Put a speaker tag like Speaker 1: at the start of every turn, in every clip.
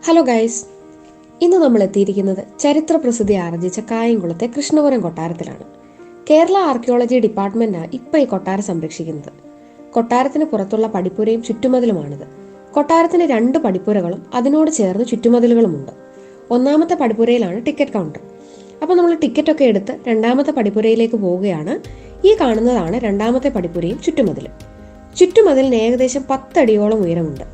Speaker 1: Hello guys, ഇന്ന് നമ്മൾ എത്തിയിരിക്കുന്നത് ചരിത്ര പ്രസിദ്ധി ആർജിച്ച കായംകുളത്തെ കൃഷ്ണപുരം കൊട്ടാരത്തിലാണ്. കേരള ആർക്കിയോളജി ഡിപ്പാർട്ട്മെന്റാണ് ഇപ്പോൾ ഈ കൊട്ടാരം സംരക്ഷിക്കുന്നത്. കൊട്ടാരത്തിന് പുറത്തുള്ള പടിപ്പുരയും ചുറ്റുമതിലുമാണിത്. കൊട്ടാരത്തിന് 2 പടിപ്പുരകളും അതിനോട് ചേർന്ന് ചുറ്റുമതിലുകളുമുണ്ട്. ഒന്നാമത്തെ പടിപ്പുരയിലാണ് ടിക്കറ്റ് കൗണ്ടർ. അപ്പോൾ നമ്മൾ ടിക്കറ്റൊക്കെ എടുത്ത് 2ാമത്തെ പടിപ്പുരയിലേക്ക് പോവുകയാണ്. ഈ കാണുന്നതാണ് 2ാമത്തെ പടിപ്പുരയും ചുറ്റുമതിലും. ചുറ്റുമതിലിന് ഏകദേശം 10 അടിയോളം ഉയരമുണ്ട്.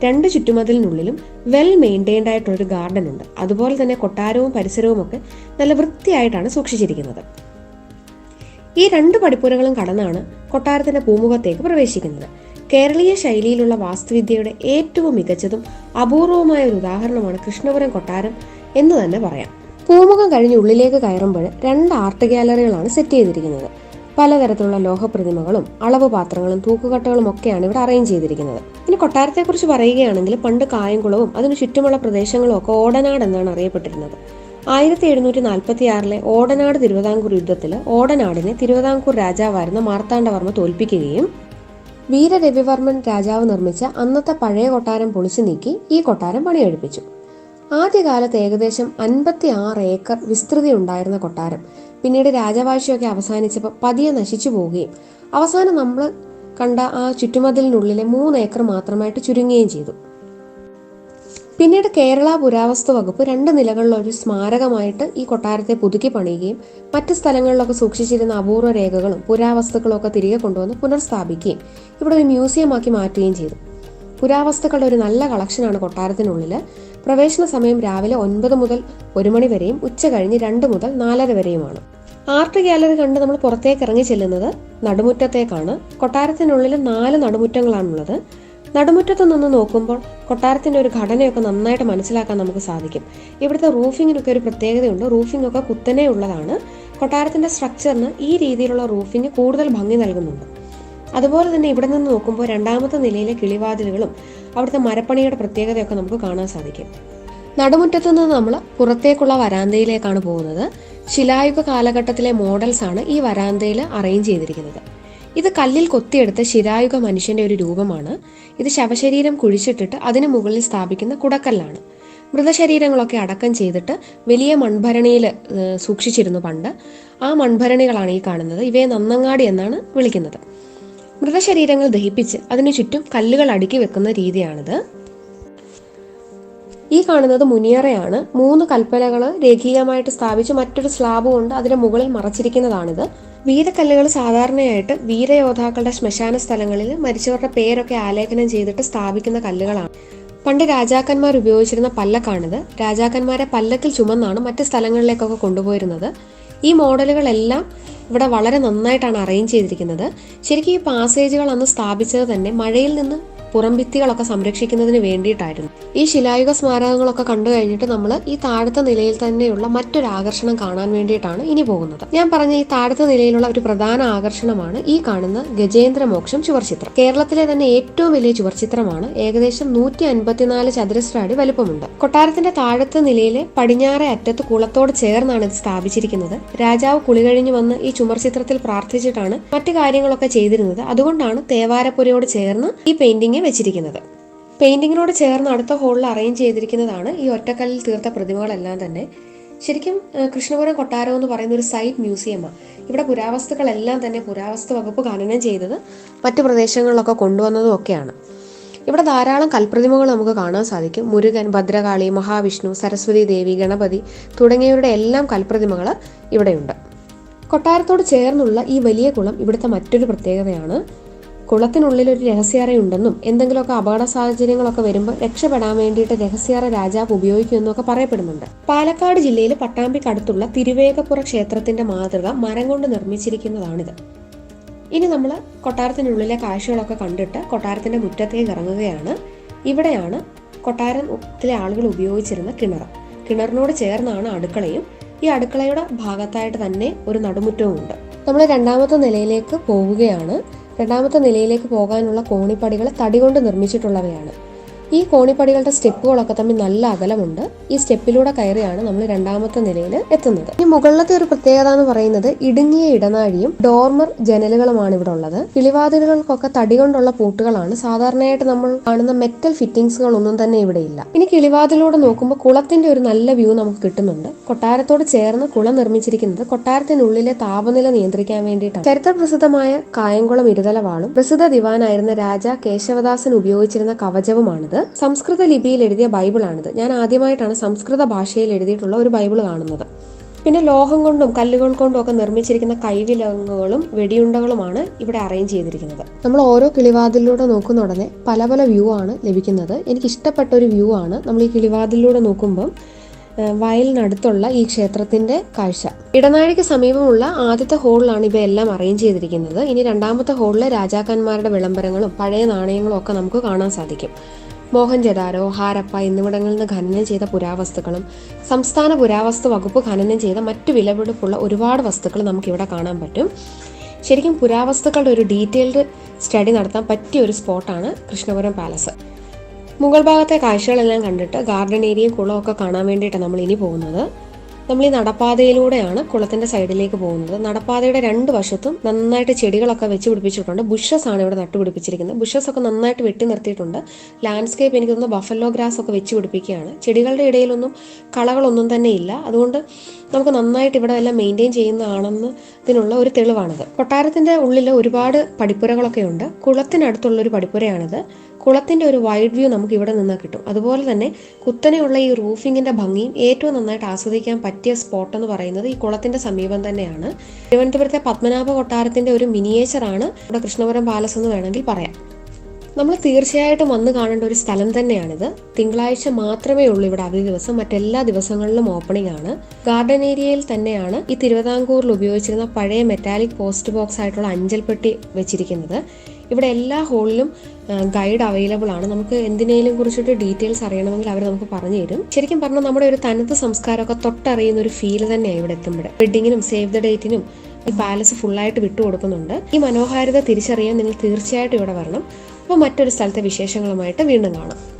Speaker 1: 2 ചുറ്റുമതിലിനുള്ളിലും വെൽ മെയിൻറ്റെയിൻഡ് ആയിട്ടുള്ളൊരു ഗാർഡൻ ഉണ്ട്. അതുപോലെ തന്നെ കൊട്ടാരവും പരിസരവും ഒക്കെ നല്ല വൃത്തിയായിട്ടാണ് സൂക്ഷിച്ചിരിക്കുന്നത്. ഈ 2 പടിപ്പുരകളും കടന്നാണ് കൊട്ടാരത്തിന്റെ പൂമുഖത്തേക്ക് പ്രവേശിക്കുന്നത്. കേരളീയ ശൈലിയിലുള്ള വാസ്തുവിദ്യയുടെ ഏറ്റവും മികച്ചതും അപൂർവമായ ഒരു ഉദാഹരണമാണ് കൃഷ്ണപുരം കൊട്ടാരം എന്ന് തന്നെ പറയാം. പൂമുഖം കഴിഞ്ഞ് ഉള്ളിലേക്ക് കയറുമ്പോൾ 2 ആർട്ട് ഗാലറികളാണ് സെറ്റ് ചെയ്തിരിക്കുന്നത്. പലതരത്തിലുള്ള ലോഹപ്രതിമകളും അളവ് പാത്രങ്ങളും തൂക്കുകട്ടകളും ഒക്കെയാണ് ഇവിടെ അറേഞ്ച് ചെയ്തിരിക്കുന്നത്. ഇനി കൊട്ടാരത്തെക്കുറിച്ച് പറയുകയാണെങ്കിൽ പണ്ട് കായംകുളവും അതിനു ചുറ്റുമുള്ള പ്രദേശങ്ങളും ഒക്കെ ഓടനാട് എന്നാണ് അറിയപ്പെട്ടിരുന്നത്. 1746 ഓടനാട് തിരുവിതാംകൂർ യുദ്ധത്തിൽ ഓടനാടിനെ തിരുവിതാംകൂർ രാജാവായിരുന്ന മാർത്താണ്ഡവർമ്മ തോൽപ്പിക്കുകയും വീരരവിവർമ്മൻ രാജാവ് നിർമ്മിച്ച അന്നത്തെ പഴയ കൊട്ടാരം പൊളിച്ചു നീക്കി ഈ കൊട്ടാരം പണിയെടുപ്പിച്ചു. ആദ്യകാലത്ത് ഏകദേശം 56 ഏക്കർ വിസ്തൃതി ഉണ്ടായിരുന്ന കൊട്ടാരം പിന്നീട് രാജവാഴ്ചയൊക്കെ അവസാനിച്ചപ്പോൾ പതിയെ നശിച്ചു പോവുകയും അവസാനം നമ്മൾ കണ്ട ആ ചുറ്റുമതിലിനുള്ളിലെ 3 ഏക്കർ മാത്രമായിട്ട് ചുരുങ്ങുകയും ചെയ്തു. പിന്നീട് കേരള പുരാവസ്തു വകുപ്പ് 2 നിലകളിലുള്ള ഒരു സ്മാരകമായിട്ട് ഈ കൊട്ടാരത്തെ പുതുക്കി പണിയുകയും മറ്റ് സ്ഥലങ്ങളിലൊക്കെ സൂക്ഷിച്ചിരുന്ന അപൂർവ രേഖകളും പുരാവസ്തുക്കളും ഒക്കെ തിരികെ കൊണ്ടുവന്ന് പുനർസ്ഥാപിക്കുകയും ഇവിടെ ഒരു മ്യൂസിയമാക്കി മാറ്റുകയും ചെയ്തു. പുരാവസ്തുക്കളുടെ ഒരു നല്ല കളക്ഷനാണ് കൊട്ടാരത്തിനുള്ളിൽ. പ്രവേശന സമയം രാവിലെ 9 മുതൽ 1 മണി വരെയും ഉച്ച കഴിഞ്ഞ് 2 മുതൽ 4:30 വരെയുമാണ്. ആർട്ട് ഗാലറി കണ്ട് നമ്മൾ പുറത്തേക്ക് ഇറങ്ങി ചെല്ലുന്നത് നടുമുറ്റത്തേക്കാണ്. കൊട്ടാരത്തിനുള്ളിൽ 4 നടുമുറ്റങ്ങളാണുള്ളത്. നടുമുറ്റത്ത് നിന്ന് നോക്കുമ്പോൾ കൊട്ടാരത്തിന്റെ ഒരു ഘടനയൊക്കെ നന്നായിട്ട് മനസ്സിലാക്കാൻ നമുക്ക് സാധിക്കും. ഇവിടുത്തെ റൂഫിങ്ങിനൊക്കെ ഒരു പ്രത്യേകതയുണ്ട്. റൂഫിംഗ് ഒക്കെ കുത്തനെ ഉള്ളതാണ്. കൊട്ടാരത്തിന്റെ സ്ട്രക്ചറിന് ഈ രീതിയിലുള്ള റൂഫിംഗ് കൂടുതൽ ഭംഗി നൽകുന്നുണ്ട്. അതുപോലെ തന്നെ ഇവിടെ നിന്ന് നോക്കുമ്പോൾ 2ാമത്തെ നിലയിലെ കിളിവാതിലുകളും അവിടുത്തെ മരപ്പണിയുടെ പ്രത്യേകതയൊക്കെ നമുക്ക് കാണാൻ സാധിക്കും. നടുമുറ്റത്ത് നിന്ന് നമ്മൾ പുറത്തേക്കുള്ള വരാന്തയിലേക്കാണ് പോകുന്നത്. ശിലായുഗ കാലഘട്ടത്തിലെ മോഡൽസ് ആണ് ഈ വരാന്തയിൽ അറേഞ്ച് ചെയ്തിരിക്കുന്നത്. ഇത് കല്ലിൽ കൊത്തിയെടുത്ത ശിലായുഗ മനുഷ്യന്റെ ഒരു രൂപമാണ്. ഇത് ശവശരീരം കുഴിച്ചിട്ടിട്ട് അതിന് മുകളിൽ സ്ഥാപിക്കുന്ന കുടക്കല്ലാണ്. മൃതശരീരങ്ങളൊക്കെ അടക്കം ചെയ്തിട്ട് വലിയ മൺഭരണിയിൽ സൂക്ഷിച്ചിരുന്നു പണ്ട്. ആ മൺഭരണികളാണ് ഈ കാണുന്നത്. ഇവയെ നന്നങ്ങാടി എന്നാണ് വിളിക്കുന്നത്. മൃതശരീരങ്ങൾ ദഹിപ്പിച്ച് അതിനു ചുറ്റും കല്ലുകൾ അടുക്കി വെക്കുന്ന രീതിയാണിത്. ഈ കാണുന്നത് മുനിയറയാണ്. 3 കൽപ്പലകൾ രേഖീയമായിട്ട് സ്ഥാപിച്ച് മറ്റൊരു സ്ലാബ് കൊണ്ട് അതിന്റെ മുകളിൽ മറച്ചിരിക്കുന്നതാണിത്. വീരക്കല്ലുകൾ സാധാരണയായിട്ട് വീരയോദ്ധാക്കളുടെ ശ്മശാന സ്ഥലങ്ങളിൽ മരിച്ചവരുടെ പേരൊക്കെ ആലേഖനം ചെയ്തിട്ട് സ്ഥാപിക്കുന്ന കല്ലുകളാണ്. പണ്ട് രാജാക്കന്മാർ ഉപയോഗിച്ചിരുന്ന പല്ലക്കാണിത്. രാജാക്കന്മാരെ പല്ലക്കിൽ ചുമന്നാണ് മറ്റ് സ്ഥലങ്ങളിലേക്കൊക്കെ കൊണ്ടുപോയിരുന്നത്. ഈ മോഡലുകളെല്ലാം ഇവിടെ വളരെ നന്നായിട്ടാണ് അറേഞ്ച് ചെയ്തിരിക്കുന്നത്. ശരിക്കും ഈ പാസേജുകൾ അന്ന് സ്ഥാപിച്ചത് തന്നെ മഴയിൽ നിന്ന് പുറംഭിത്തികളൊക്കെ സംരക്ഷിക്കുന്നതിന് വേണ്ടിയിട്ടായിരുന്നു. ഈ ശിലായുഗ സ്മാരകങ്ങളൊക്കെ കണ്ടു കഴിഞ്ഞിട്ട് നമ്മൾ ഈ താഴത്തെ നിലയിൽ തന്നെയുള്ള മറ്റൊരു ആകർഷണം കാണാൻ വേണ്ടിയിട്ടാണ് ഇനി പോകുന്നത്. ഞാൻ പറഞ്ഞ ഈ താഴത്തെ നിലയിലുള്ള ഒരു പ്രധാന ആകർഷണമാണ് ഈ കാണുന്ന ഗജേന്ദ്രമോക്ഷം ചുവർച്ചിത്രം. കേരളത്തിലെ തന്നെ ഏറ്റവും വലിയ ചുവർച്ചിത്രമാണ്. ഏകദേശം 154 ചതുരശ്ര അടി വലുപ്പമുണ്ട്. കൊട്ടാരത്തിന്റെ താഴത്തെ നിലയിലെ പടിഞ്ഞാറെ അറ്റത്ത് കുളത്തോട് ചേർന്നാണ് ഇത് സ്ഥാപിച്ചിരിക്കുന്നത്. രാജാവ് കുളി കഴിഞ്ഞു വന്ന് ഈ ചുമർചിത്രത്തിൽ പ്രാർത്ഥിച്ചിട്ടാണ് മറ്റു കാര്യങ്ങളൊക്കെ ചെയ്തിരുന്നത്. അതുകൊണ്ടാണ് തേവാരപ്പുരയോട് ചേർന്ന് ഈ പെയിന്റിംഗ് വെച്ചിരിക്കുന്നത്. പെയിന്റിങ്ങിനോട് ചേർന്ന് അടുത്ത ഹോളിൽ അറേഞ്ച് ചെയ്തിരിക്കുന്നതാണ് ഈ ഒറ്റക്കല്ലിൽ തീർത്ത പ്രതിമകളെല്ലാം തന്നെ. ശരിക്കും കൃഷ്ണപുരം കൊട്ടാരം എന്ന് പറയുന്ന ഒരു സൈറ്റ് മ്യൂസിയമാണ്. ഇവിടെ പുരാവസ്തുക്കളെല്ലാം തന്നെ പുരാവസ്തു വകുപ്പ് ഖനനം ചെയ്തത് മറ്റു പ്രദേശങ്ങളിലൊക്കെ കൊണ്ടുവന്നതും ഒക്കെയാണ്. ഇവിടെ ധാരാളം കൽപ്രതിമകൾ നമുക്ക് കാണാൻ സാധിക്കും. മുരുകൻ, ഭദ്രകാളി, മഹാവിഷ്ണു, സരസ്വതി ദേവി, ഗണപതി തുടങ്ങിയവരുടെ എല്ലാം കൽപ്രതിമകൾ ഇവിടെയുണ്ട്. കൊട്ടാരത്തോട് ചേർന്നുള്ള ഈ വലിയ കുളം ഇവിടുത്തെ മറ്റൊരു പ്രത്യേകതയാണ്. കുളത്തിനുള്ളിൽ ഒരു രഹസ്യാറയുണ്ടെന്നും എന്തെങ്കിലുമൊക്കെ അപകട സാഹചര്യങ്ങളൊക്കെ വരുമ്പോൾ രക്ഷപ്പെടാൻ വേണ്ടിയിട്ട് രഹസ്യാറ രാജാവ് ഉപയോഗിക്കുമെന്നൊക്കെ പറയപ്പെടുന്നുണ്ട്. പാലക്കാട് ജില്ലയിൽ പട്ടാമ്പിക്കടുത്തുള്ള തിരുവേഗപ്പുറ ക്ഷേത്രത്തിന്റെ മാതൃക മരം കൊണ്ട് നിർമ്മിച്ചിരിക്കുന്നതാണിത്. ഇനി നമ്മൾ കൊട്ടാരത്തിനുള്ളിലെ കാഴ്ചകളൊക്കെ കണ്ടിട്ട് കൊട്ടാരത്തിന്റെ മുറ്റത്തേക്ക് ഇറങ്ങുകയാണ്. ഇവിടെയാണ് കൊട്ടാരത്തിലെ ആളുകൾ ഉപയോഗിച്ചിരുന്ന കിണർ. കിണറിനോട് ചേർന്നാണ് അടുക്കളയും. ഈ അടുക്കളയുടെ ഭാഗത്തായിട്ട് തന്നെ ഒരു നടുമുറ്റവും ഉണ്ട്. നമ്മൾ 2ാമത്തെ നിലയിലേക്ക് പോവുകയാണ്. 2ാമത്തെ നിലയിലേക്ക് പോകാനുള്ള കോണിപ്പടികൾ തടി കൊണ്ട് നിർമ്മിച്ചിട്ടുള്ളവയാണ്. ഈ കോണിപ്പടികളുടെ സ്റ്റെപ്പുകളൊക്കെ തമ്മിൽ നല്ല അകലമുണ്ട്. ഈ സ്റ്റെപ്പിലൂടെ കയറിയാണ് നമ്മൾ രണ്ടാമത്തെ നിലയിൽ എത്തുന്നത്. ഈ മുകളിലത്തെ ഒരു പ്രത്യേകത എന്ന് പറയുന്നത് ഇടുങ്ങിയ ഇടനാഴിയും ഡോർമർ ജനലുകളുമാണ് ഇവിടെ ഉള്ളത്. കിളിവാതിലുകൾക്കൊക്കെ തടി കൊണ്ടുള്ള പൂട്ടുകളാണ്. സാധാരണയായിട്ട് നമ്മൾ കാണുന്ന മെറ്റൽ ഫിറ്റിംഗ്സുകളൊന്നും തന്നെ ഇവിടെ ഇല്ല. ഇനി കിളിവാതിലൂടെ നോക്കുമ്പോൾ കുളത്തിന്റെ ഒരു നല്ല വ്യൂ നമുക്ക് കിട്ടുന്നുണ്ട്. കൊട്ടാരത്തോട് ചേർന്ന് കുളം നിർമ്മിച്ചിരിക്കുന്നത് കൊട്ടാരത്തിനുള്ളിലെ താപനില നിയന്ത്രിക്കാൻ വേണ്ടിയിട്ടാണ്. ചരിത്ര പ്രസിദ്ധമായ കായംകുളം ഇരുതലവാളും പ്രസിദ്ധ ദിവാനായിരുന്ന രാജ കേശവദാസൻ ഉപയോഗിച്ചിരുന്ന കവചവുമാണിത്. സംസ്കൃത ലിപിയിൽ എഴുതിയ ബൈബിളാണിത്. ഞാൻ ആദ്യമായിട്ടാണ് സംസ്കൃത ഭാഷയിൽ എഴുതിയിട്ടുള്ള ഒരു ബൈബിൾ കാണുന്നത്. പിന്നെ ലോഹം കൊണ്ടും കല്ലുകൾ കൊണ്ടും ഒക്കെ നിർമ്മിച്ചിരിക്കുന്ന കൈവിലങ്ങുകളും വെടിയുണ്ടകളുമാണ് ഇവിടെ അറേഞ്ച് ചെയ്തിരിക്കുന്നത്. നമ്മൾ ഓരോ കിളിവാതിലൂടെ നോക്കുന്ന ഉടനെ പല പല വ്യൂ ആണ് ലഭിക്കുന്നത്. എനിക്ക് ഇഷ്ടപ്പെട്ട ഒരു വ്യൂ ആണ് നമ്മൾ ഈ കിളിവാതിലൂടെ നോക്കുമ്പോൾ വയലിനടുത്തുള്ള ഈ ക്ഷേത്രത്തിന്റെ കാഴ്ച. ഇടനാഴിക്ക് സമീപമുള്ള ആദ്യത്തെ ഹോളിലാണ് ഇവയെല്ലാം അറേഞ്ച് ചെയ്തിരിക്കുന്നത്. ഇനി രണ്ടാമത്തെ ഹോളിലെ രാജാക്കന്മാരുടെ വിളംബരങ്ങളും പഴയ നാണയങ്ങളും ഒക്കെ നമുക്ക് കാണാൻ സാധിക്കും. മോഹൻജദാരോ, ഹാരപ്പ എന്നിവിടങ്ങളിൽ നിന്ന് ഖനനം ചെയ്ത പുരാവസ്തുക്കളും സംസ്ഥാന പുരാവസ്തു വകുപ്പ് ഖനനം ചെയ്ത മറ്റു വിലപിടിപ്പുള്ള ഒരുപാട് വസ്തുക്കൾ നമുക്കിവിടെ കാണാൻ പറ്റും. ശരിക്കും പുരാവസ്തുക്കളുടെ ഒരു ഡീറ്റെയിൽഡ് സ്റ്റഡി നടത്താൻ പറ്റിയ ഒരു സ്പോട്ടാണ് കൃഷ്ണപുരം പാലസ്. മുകൾ ഭാഗത്തെ കാഴ്ചകളെല്ലാം കണ്ടിട്ട് ഗാർഡൻ ഏരിയയും കുളമൊക്കെ കാണാൻ വേണ്ടിയിട്ടാണ് നമ്മൾ ഇനി പോകുന്നത്. നമ്മൾ ഈ നടപ്പാതയിലൂടെയാണ് കുളത്തിന്റെ സൈഡിലേക്ക് പോകുന്നത്. നടപ്പാതയുടെ രണ്ട് വശത്തും നന്നായിട്ട് ചെടികളൊക്കെ വെച്ച് പിടിപ്പിച്ചിട്ടുണ്ട്. ബുഷസ് ആണ് ഇവിടെ നട്ടുപിടിപ്പിച്ചിരിക്കുന്നത്. ബുഷസ് ഒക്കെ നന്നായിട്ട് വെട്ടി നിർത്തിയിട്ടുണ്ട്. ലാൻഡ്സ്കേപ്പ് എനിക്ക് തോന്നുന്നു ബഫല്ലോ ഗ്രാസ് ഒക്കെ വെച്ച് പിടിപ്പിക്കുകയാണ്. ചെടികളുടെ ഇടയിലൊന്നും കളകളൊന്നും തന്നെ ഇല്ല. അതുകൊണ്ട് നമുക്ക് നന്നായിട്ട് ഇവിടെ എല്ലാം മെയിൻറ്റെയിൻ ചെയ്യുന്നതാണെന്ന് ഇതിനുള്ള ഒരു തെളിവാണിത്. കൊട്ടാരത്തിന്റെ ഉള്ളിൽ ഒരുപാട് പടിപ്പുരകളൊക്കെ ഉണ്ട്. കുളത്തിനടുത്തുള്ളൊരു പടിപ്പുരയാണിത്. കുളത്തിന്റെ ഒരു വൈഡ് വ്യൂ നമുക്ക് ഇവിടെ നിന്ന് കിട്ടും. അതുപോലെ തന്നെ കുത്തനെയുള്ള ഈ റൂഫിങ്ങിന്റെ ഭംഗിയും ഏറ്റവും നന്നായിട്ട് ആസ്വദിക്കാൻ പറ്റിയ സ്പോട്ട് എന്ന് പറയുന്നത് ഈ കുളത്തിന്റെ സമീപം തന്നെയാണ്. തിരുവനന്തപുരത്തെ പത്മനാഭ കൊട്ടാരത്തിന്റെ ഒരു മിനിയേച്ചറാണ് ഇവിടെ കൃഷ്ണപുരം പാലസ് എന്ന് വേണമെങ്കിൽ പറയാം. നമ്മൾ തീർച്ചയായിട്ടും വന്ന് കാണേണ്ട ഒരു സ്ഥലം തന്നെയാണിത്. തിങ്കളാഴ്ച മാത്രമേ ഉള്ളൂ ഇവിടെ അവധി ദിവസം. മറ്റെല്ലാ ദിവസങ്ങളിലും ഓപ്പണിംഗ് ആണ്. ഗാർഡൻ ഏരിയയിൽ തന്നെയാണ് ഈ തിരുവിതാംകൂറിൽ ഉപയോഗിച്ചിരുന്ന പഴയ മെറ്റാലിക് പോസ്റ്റ് ബോക്സ് ആയിട്ടുള്ള അഞ്ചൽപ്പെട്ടി വെച്ചിരിക്കുന്നത്. ഇവിടെ എല്ലാ ഹോളിലും ഗൈഡ് അവൈലബിൾ ആണ്. നമുക്ക് എന്തിനേലും കുറിച്ചിട്ട് ഡീറ്റെയിൽസ് അറിയണമെങ്കിൽ അവർ നമുക്ക് പറഞ്ഞു തരും. ശരിക്കും പറഞ്ഞാൽ നമ്മുടെ ഒരു തനത് സംസ്കാരമൊക്കെ തൊട്ടറിയുന്ന ഒരു ഫീൽ തന്നെയാണ് ഇവിടെ എത്തുമ്പോൾ. വെഡിങ്ങിനും സേവ് ദ ഡേറ്റിനും ഈ പാലസ് ഫുള്ളായിട്ട് വിട്ടുകൊടുക്കുന്നുണ്ട്. ഈ മനോഹാരിത തിരിച്ചറിയാൻ നിങ്ങൾ തീർച്ചയായിട്ടും ഇവിടെ വരണം. അപ്പോൾ മറ്റൊരു സ്ഥലത്തെ വിശേഷങ്ങളുമായിട്ട് വീണ്ടും കാണാം.